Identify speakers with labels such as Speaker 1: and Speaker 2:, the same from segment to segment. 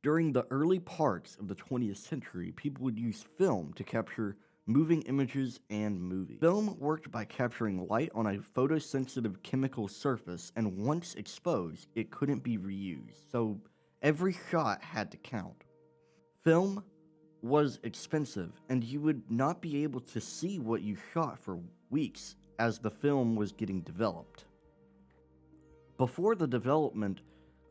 Speaker 1: During the early parts of the 20th century, people would use film to capture moving images and movies. Film worked by capturing light on a photosensitive chemical surface, and once exposed, it couldn't be reused, so every shot had to count. Film was expensive, and you would not be able to see what you shot for weeks as the film was getting developed. Before the development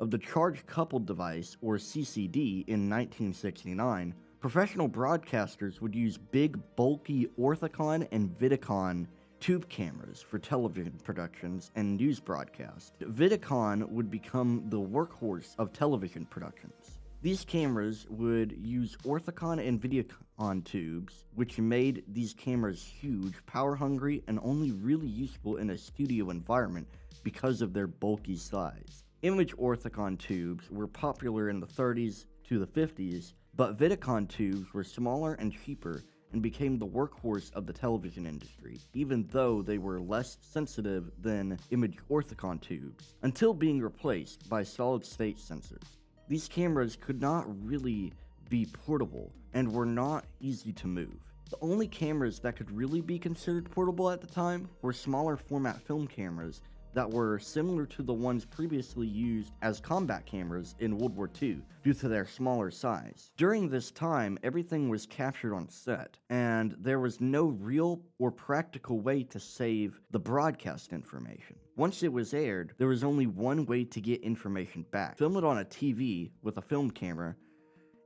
Speaker 1: of the charge-coupled device, or CCD, in 1969, professional broadcasters would use big, bulky Orthicon and Vidicon tube cameras for television productions and news broadcasts. Vidicon would become the workhorse of television productions. These cameras would use Orthicon and Vidicon tubes, which made these cameras huge, power-hungry, and only really useful in a studio environment because of their bulky size. Image Orthicon tubes were popular in the 30s to the 50s, but Vidicon tubes were smaller and cheaper and became the workhorse of the television industry, even though they were less sensitive than Image Orthicon tubes, until being replaced by solid-state sensors. These cameras could not really be portable and were not easy to move. The only cameras that could really be considered portable at the time were smaller format film cameras that were similar to the ones previously used as combat cameras in World War II due to their smaller size. During this time, everything was captured on set, and there was no real or practical way to save the broadcast information. Once it was aired, there was only one way to get information back: film it on a TV with a film camera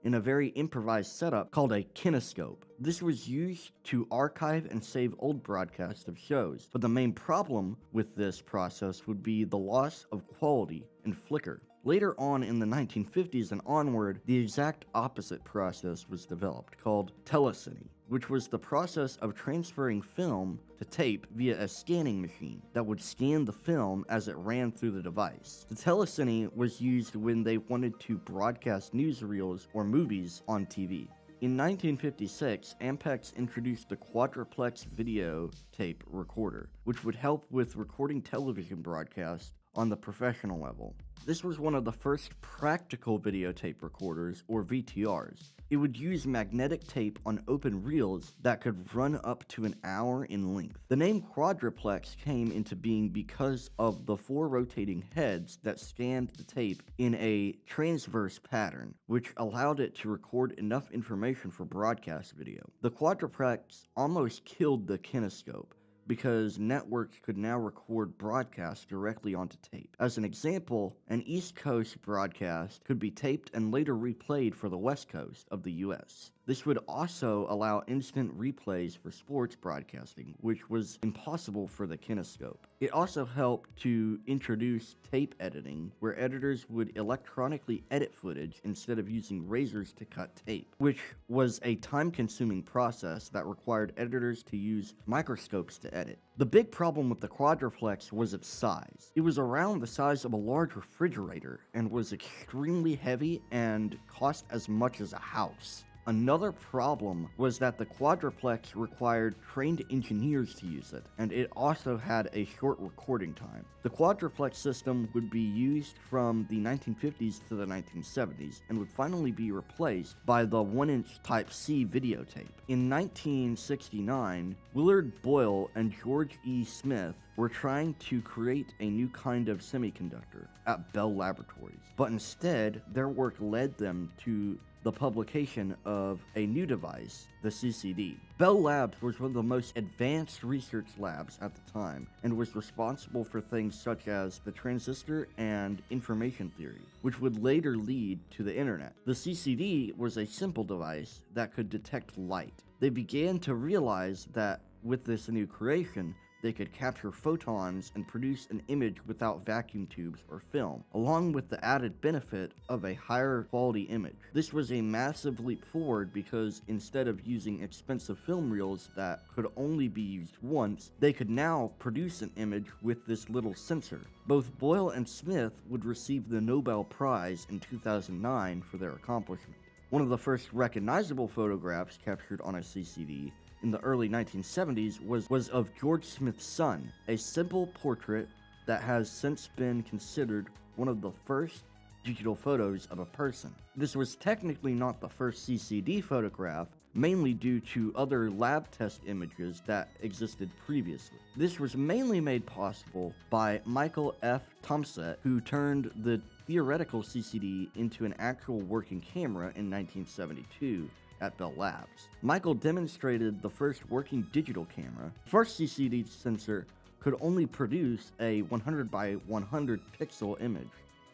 Speaker 1: in a very improvised setup called a kinescope. This was used to archive and save old broadcasts of shows, but the main problem with this process would be the loss of quality and flicker. Later on in the 1950s and onward, the exact opposite process was developed, called telecine, which was the process of transferring film to tape via a scanning machine that would scan the film as it ran through the device. The telecine was used when they wanted to broadcast newsreels or movies on TV. In 1956, Ampex introduced the quadruplex videotape recorder, which would help with recording television broadcasts on the professional level. This was one of the first practical videotape recorders, or VTRs. It would use magnetic tape on open reels that could run up to an hour in length. The name quadruplex came into being because of the 4 rotating heads that scanned the tape in a transverse pattern, which allowed it to record enough information for broadcast video. The quadruplex almost killed the kinescope, because networks could now record broadcasts directly onto tape. As an example, an East Coast broadcast could be taped and later replayed for the West Coast of the US. This would also allow instant replays for sports broadcasting, which was impossible for the kinescope. It also helped to introduce tape editing, where editors would electronically edit footage instead of using razors to cut tape, which was a time-consuming process that required editors to use microscopes to edit. The big problem with the quadruplex was its size. It was around the size of a large refrigerator and was extremely heavy and cost as much as a house. Another problem was that the quadruplex required trained engineers to use it, and it also had a short recording time. The quadruplex system would be used from the 1950s to the 1970s, and would finally be replaced by the 1-inch Type C videotape. In 1969, Willard Boyle and George E. Smith were trying to create a new kind of semiconductor at Bell Laboratories, but instead, their work led them to the publication of a new device, the CCD. Bell Labs was one of the most advanced research labs at the time, and was responsible for things such as the transistor and information theory, which would later lead to the internet. The CCD was a simple device that could detect light. They began to realize that with this new creation, they could capture photons and produce an image without vacuum tubes or film, along with the added benefit of a higher quality image. This was a massive leap forward because instead of using expensive film reels that could only be used once, they could now produce an image with this little sensor. Both Boyle and Smith would receive the Nobel Prize in 2009 for their accomplishment. One of the first recognizable photographs captured on a CCD in the early 1970s was of George Smith's son, a simple portrait that has since been considered one of the first digital photos of a person. This was technically not the first CCD photograph, mainly due to other lab test images that existed previously. This was mainly made possible by Michael F. Thomset, who turned the theoretical CCD into an actual working camera in 1972 at Bell Labs. Michael demonstrated the first working digital camera. The first CCD sensor could only produce a 100 by 100 pixel image,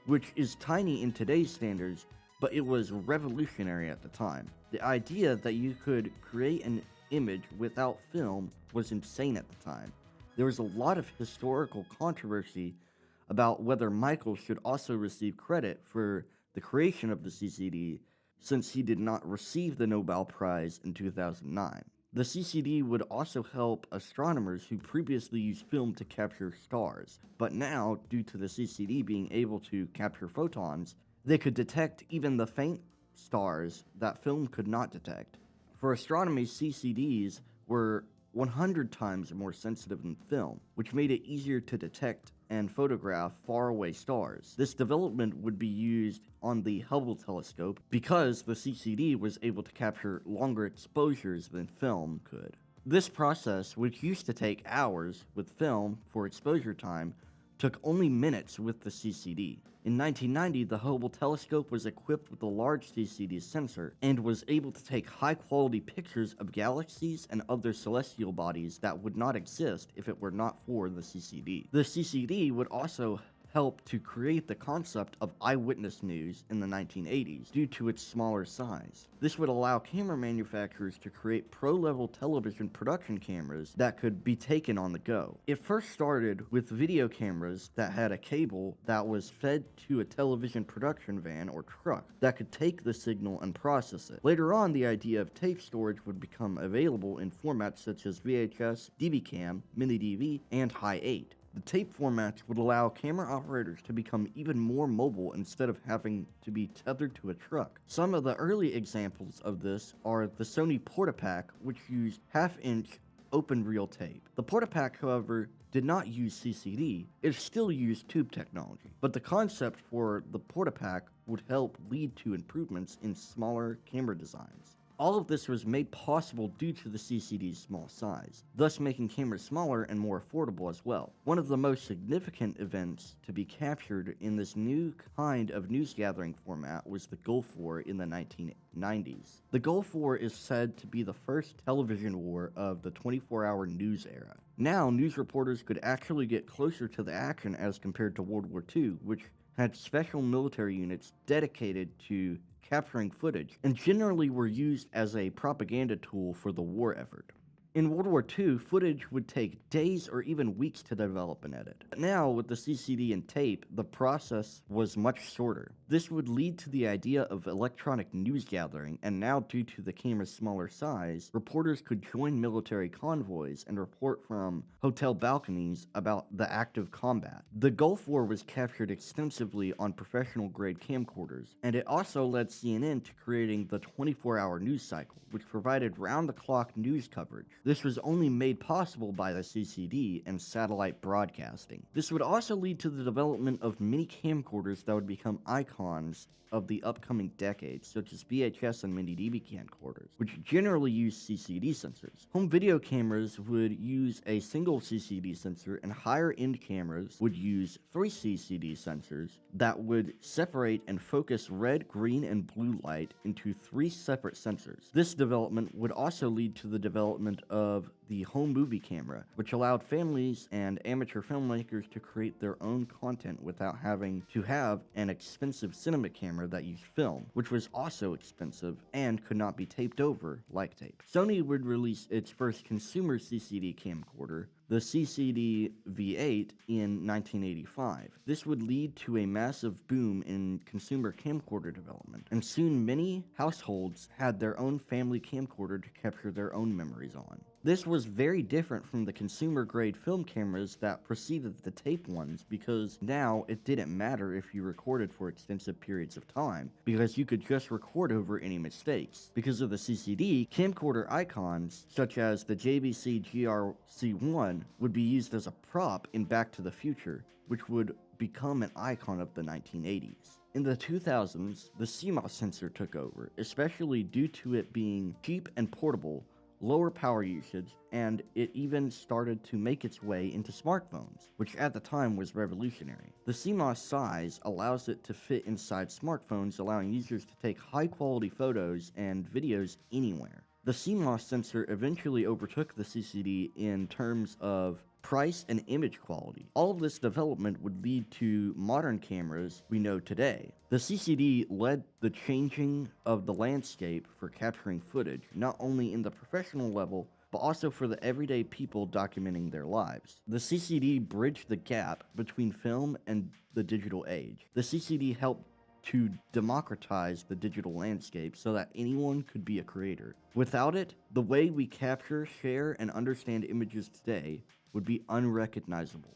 Speaker 1: which is tiny in today's standards, but it was revolutionary at the time. The idea that you could create an image without film was insane at the time. There was a lot of historical controversy about whether Michael should also receive credit for the creation of the CCD, since he did not receive the Nobel Prize in 2009. The CCD would also help astronomers who previously used film to capture stars, but now, due to the CCD being able to capture photons, they could detect even the faint stars that film could not detect. For astronomy, CCDs were 100 times more sensitive than film, which made it easier to detect and photograph faraway stars. This development would be used on the Hubble telescope because the CCD was able to capture longer exposures than film could. This process, which used to take hours with film for exposure time, took only minutes with the CCD. In 1990, the Hubble telescope was equipped with a large CCD sensor and was able to take high-quality pictures of galaxies and other celestial bodies that would not exist if it were not for the CCD. The CCD would also help to create the concept of eyewitness news in the 1980s due to its smaller size. This would allow camera manufacturers to create pro-level television production cameras that could be taken on the go. It first started with video cameras that had a cable that was fed to a television production van or truck that could take the signal and process it. Later on, the idea of tape storage would become available in formats such as VHS, DV-Cam, Mini-DV, and Hi8. The tape formats would allow camera operators to become even more mobile instead of having to be tethered to a truck. Some of the early examples of this are the Sony Portapak, which used half-inch open reel tape. The Portapak, however, did not use CCD, it still used tube technology. But the concept for the Portapak would help lead to improvements in smaller camera designs. All of this was made possible due to the CCD's small size, thus making cameras smaller and more affordable as well. One of the most significant events to be captured in this new kind of news gathering format was the Gulf War in the 1990s. The Gulf War is said to be the first television war of the 24-hour news era. Now, news reporters could actually get closer to the action as compared to World War II, which had special military units dedicated to capturing footage, and generally were used as a propaganda tool for the war effort. In World War II, footage would take days or even weeks to develop and edit. But now, with the CCD and tape, the process was much shorter. This would lead to the idea of electronic news gathering, and now due to the camera's smaller size, reporters could join military convoys and report from hotel balconies about the active combat. The Gulf War was captured extensively on professional-grade camcorders, and it also led CNN to creating the 24-hour news cycle, which provided round-the-clock news coverage. This was only made possible by the CCD and satellite broadcasting. This would also lead to the development of mini camcorders that would become icons of the upcoming decades, such as VHS and Mini-DV camcorders, which generally use CCD sensors. Home video cameras would use a single CCD sensor, and higher-end cameras would use 3 CCD sensors that would separate and focus red, green, and blue light into 3 separate sensors. This development would also lead to the development of the home movie camera, which allowed families and amateur filmmakers to create their own content without having to have an expensive cinema camera that used film, which was also expensive and could not be taped over like tape. Sony would release its first consumer CCD camcorder, the CCD V8, in 1985. This would lead to a massive boom in consumer camcorder development, and soon many households had their own family camcorder to capture their own memories on. This was very different from the consumer-grade film cameras that preceded the tape ones, because now it didn't matter if you recorded for extensive periods of time, because you could just record over any mistakes. Because of the CCD, camcorder icons, such as the JVC GRC1, would be used as a prop in Back to the Future, which would become an icon of the 1980s. In the 2000s, the CMOS sensor took over, especially due to it being cheap and portable, lower power usage, and it even started to make its way into smartphones, which at the time was revolutionary. The CMOS size allows it to fit inside smartphones, allowing users to take high-quality photos and videos anywhere. The CMOS sensor eventually overtook the CCD in terms of price and image quality. All of this development would lead to modern cameras we know today. The CCD led the changing of the landscape for capturing footage, not only in the professional level, but also for the everyday people documenting their lives. The CCD bridged the gap between film and the digital age. The CCD helped to democratize the digital landscape so that anyone could be a creator. Without it, the way we capture, share, and understand images today would be unrecognizable.